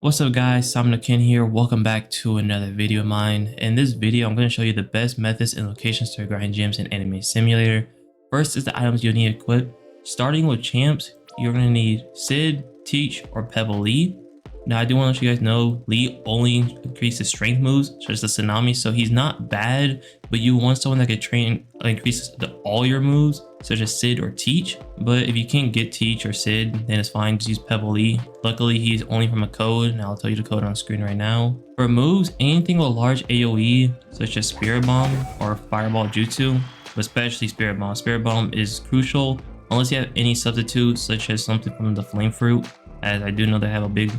What's up guys, Ken here. Welcome back to another video of mine. In this video, I'm going to show you the best methods and locations to grind gems in Anime Simulator. First is the items you'll need equipped. Starting with champs, you're going to need Sid, Teach, or Pebble Lee. Now I do want to let you guys know, Lee only increases strength moves, such as the Tsunami, so he's not bad, but you want someone that can train increases all your moves, such as Sid or Teach. But if you can't get Teach or Sid, then it's fine, just use Pebble Lee. Luckily, he's only from a code, and I'll tell you the code on screen right now. For moves, anything with large AoE, such as Spirit Bomb or Fireball Jutsu, but especially Spirit Bomb. Spirit Bomb is crucial, unless you have any substitutes, such as something from the Flame Fruit, as I do know they have a big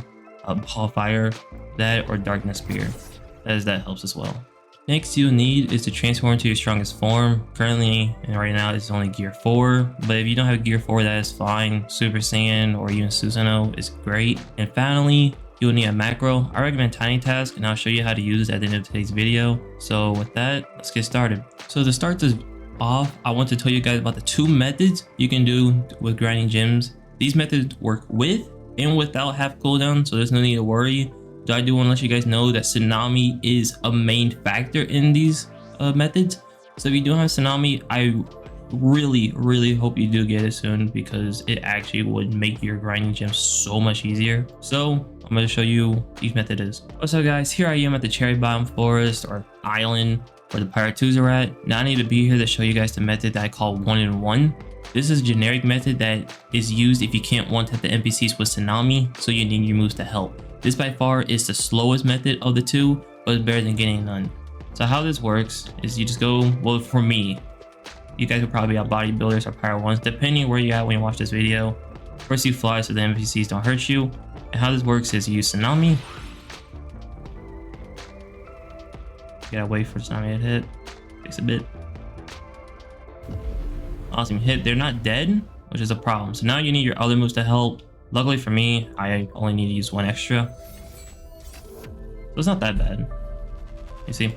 ball of fire, that or Darkness Spear, as that helps as well. Next you'll need is to transform into your strongest form. Currently and right now it's only gear 4, but if you don't have gear 4, that is fine. Super Saiyan or even Susanoo is great. And finally, you'll need a macro. I recommend TinyTask, and I'll show you how to use it at the end of today's video. So with that, let's get started. So to start this off, I want to tell you guys about the 2 methods you can do with grinding gems. These methods work with and without half cooldown, so there's no need to worry. I do want to let you guys know that Tsunami is a main factor in these methods. So if you don't have Tsunami, I really hope you do get it soon, because it actually would make your grinding gems so much easier. So I'm going to show you what each method is. What's up guys, here I am at the Cherry Bomb Forest or Island where the Pirate 2s are at. Now I need to be here to show you guys the method that I call 1-in-1. This is a generic method that is used if you can't one-tap the NPCs with Tsunami, so you need your moves to help. This by far is the slowest method of the 2, but it's better than getting none. So how this works is you just go, well for me, you guys are probably out bodybuilders or Pirate 1s, depending where you're at when you watch this video. First you fly so the NPCs don't hurt you, and how this works is you use Tsunami. You gotta wait for Tsunami to hit, takes a bit. Awesome hit, they're not dead, which is a problem. So now you need your other moves to help. Luckily for me, I only need to use 1 extra, so it's not that bad, you see.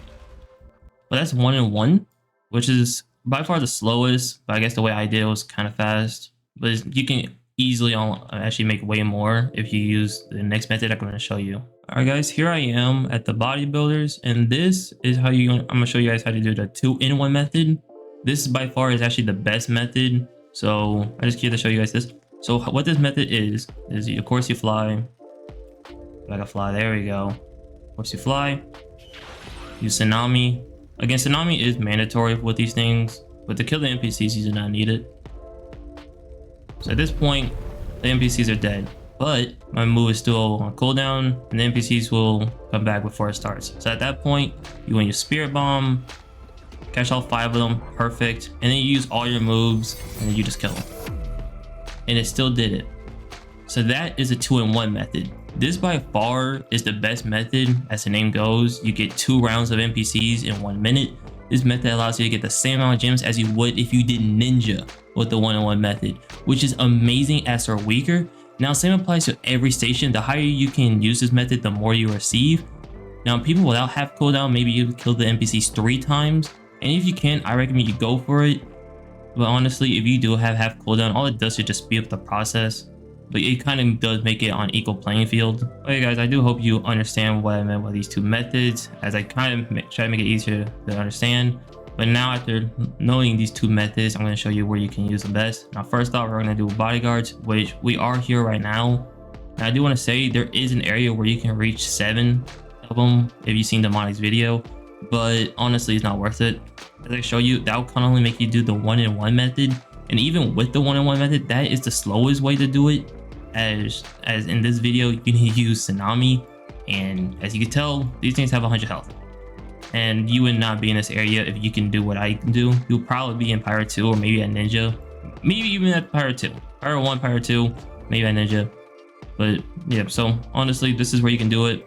But that's 1-in-1, which is by far the slowest, but I guess the way I did it was kind of fast. But you can easily actually make way more if you use the next method I'm going to show you. Alright guys, here I am at the bodybuilders, and this is how I'm going to show you guys how to do the 2-in-1 method. This by far is actually the best method, so I just here to show you guys this. So what this method is of course you fly. Like a fly, there we go. Of course you fly. Use Tsunami. Again, Tsunami is mandatory with these things, but to kill the NPCs, you do not need it. So at this point, the NPCs are dead, but my move is still on cooldown, and the NPCs will come back before it starts. So at that point, you want your Spirit Bomb, catch all 5 of them, perfect, and then you use all your moves, and then you just kill them. And it still did it. So that is a 2-in-1 method. This by far is the best method. As the name goes, you get 2 rounds of NPCs in 1 minute. This method allows you to get the same amount of gems as you would if you did Ninja with the 1-in-1 method, which is amazing as they're weaker. Now same applies to every station. The higher you can use this method, the more you receive. Now people without half cooldown, maybe you kill the NPCs 3 times, and if you can, I recommend you go for it. But honestly, if you do have half cooldown, all it does is just speed up the process. But it kind of does make it on equal playing field. Okay guys, I do hope you understand what I meant by these 2 methods, as I kind of try to make it easier to understand. But now after knowing these 2 methods, I'm going to show you where you can use the best. Now first off, we're going to do bodyguards, which we are here right now. Now I do want to say there is an area where you can reach 7 of them if you've seen Demonics video, but honestly it's not worth it. As I show you, that will kind of only make you do the 1-in-1 method, and even with the 1-in-1 method, that is the slowest way to do it. As in this video, you need to use Tsunami, and as you can tell, these things have 100 health, and you would not be in this area if you can do what I can do. You'll probably be in Pirate 2 or maybe at Ninja, maybe even at Pirate 2, Pirate 1, Pirate 2, maybe at Ninja. But yeah, so honestly, this is where you can do it.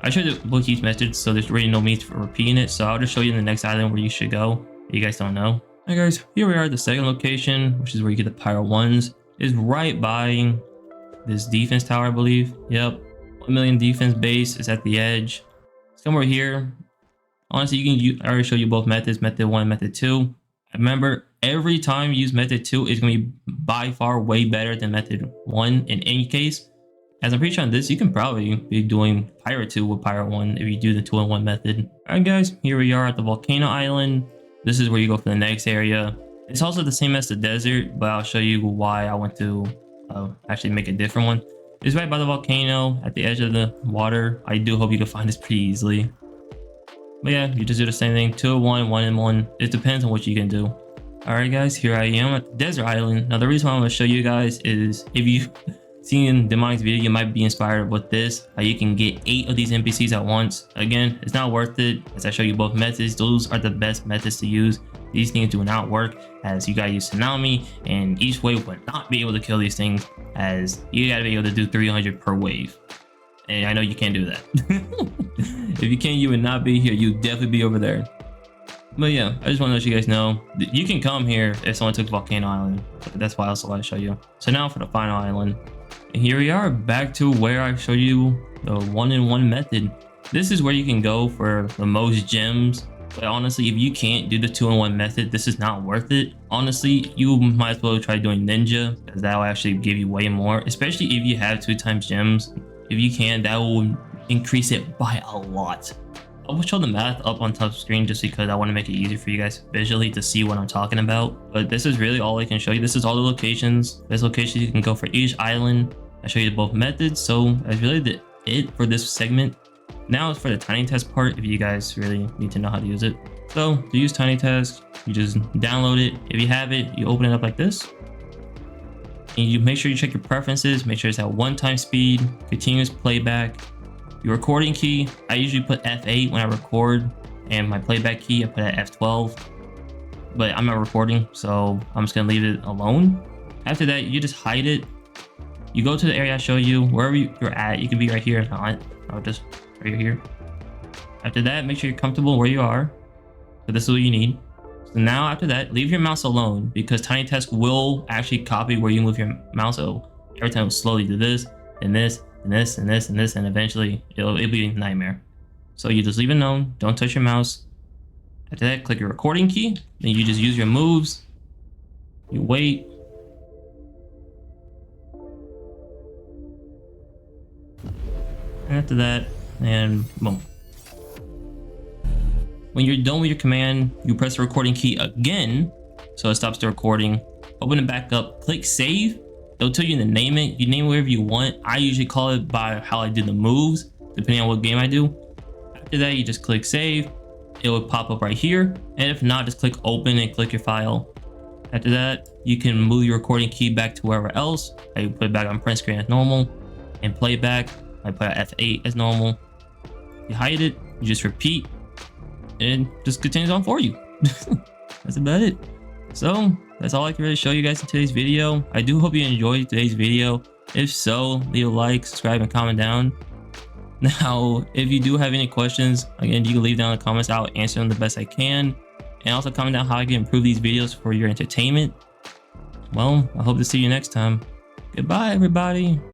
I showed you both each method, so there's really no need for repeating it. So I'll just show you in the next island where you should go if you guys don't know. Alright guys, here we are at the second location, which is where you get the Pirate 1s. It's right by this defense tower, I believe. Yep, 1 million defense base is at the edge. Somewhere here. Honestly, I already showed you both methods, method 1 and method 2. Remember, every time you use method 2 is going to be by far way better than method 1 in any case. As I'm pretty sure on this, you can probably be doing Pirate 2 with Pirate 1 if you do the 2-in-1 method. Alright guys, here we are at the Volcano Island. This is where you go for the next area. It's also the same as the desert, but I'll show you why I went to actually make a different one. It's right by the volcano at the edge of the water. I do hope you can find this pretty easily. But yeah, you just do the same thing, 2-in-1, 1-in-1. It depends on what you can do. Alright guys, here I am at the desert island. Now the reason why I'm going to show you guys is if you seen Demonic's video, you might be inspired with this. How you can get 8 of these NPCs at once. Again, it's not worth it. As I show you both methods, those are the best methods to use. These things do not work, as you gotta use Tsunami, and each wave would not be able to kill these things, as you gotta be able to do 300 per wave. And I know you can't do that. If you can, you would not be here. You'd definitely be over there. But yeah, I just want to let you guys know you can come here if someone took Volcano Island. That's why I also want to show you. So now for the final island. And here we are back to where I show you the 1-in-1 method. This is where you can go for the most gems. But honestly, if you can't do the 2-in-1 method, this is not worth it. Honestly, you might as well try doing Ninja, because that will actually give you way more, especially if you have 2x gems. If you can, that will increase it by a lot. I will show the math up on top screen just because I want to make it easier for you guys visually to see what I'm talking about. But this is really all I can show you. This is all the locations. There's locations you can go for each island. I show you both methods. So that's really it for this segment. Now it's for the TinyTask part if you guys really need to know how to use it. So to use TinyTask, you just download it. If you have it, you open it up like this. And you make sure you check your preferences. Make sure it's at 1x speed, continuous playback. Your recording key, I usually put F8 when I record, and my playback key I put at F12, but I'm not recording, so I'm just gonna leave it alone. After that, you just hide it. You go to the area I show you, wherever you're at. You can be right here if not. I'll just right here. After that, make sure you're comfortable where you are. So this is what you need. So now after that, leave your mouse alone, because TinyTask will actually copy where you move your mouse. So every time it'll slowly do this and this and this and this and this, and eventually it'll be a nightmare. So you just leave it alone, don't touch your mouse. After that, click your recording key, then you just use your moves, you wait, and after that, and boom. When you're done with your command, you press the recording key again so it stops the recording. Open it back up, click save. It'll tell you to name it. You name it whatever you want. I usually call it by how I do the moves, depending on what game I do. After that, you just click save. It will pop up right here. And if not, just click open and click your file. After that, you can move your recording key back to wherever else. I put it back on print screen as normal. And playback, I put it F8 as normal. You hide it, you just repeat, and it just continues on for you. That's about it. So that's all I can really show you guys in today's video. I do hope you enjoyed today's video. If so, leave a like, subscribe, and comment down. Now, if you do have any questions, again, you can leave down in the comments. I'll answer them the best I can. And also comment down how I can improve these videos for your entertainment. Well, I hope to see you next time. Goodbye, everybody.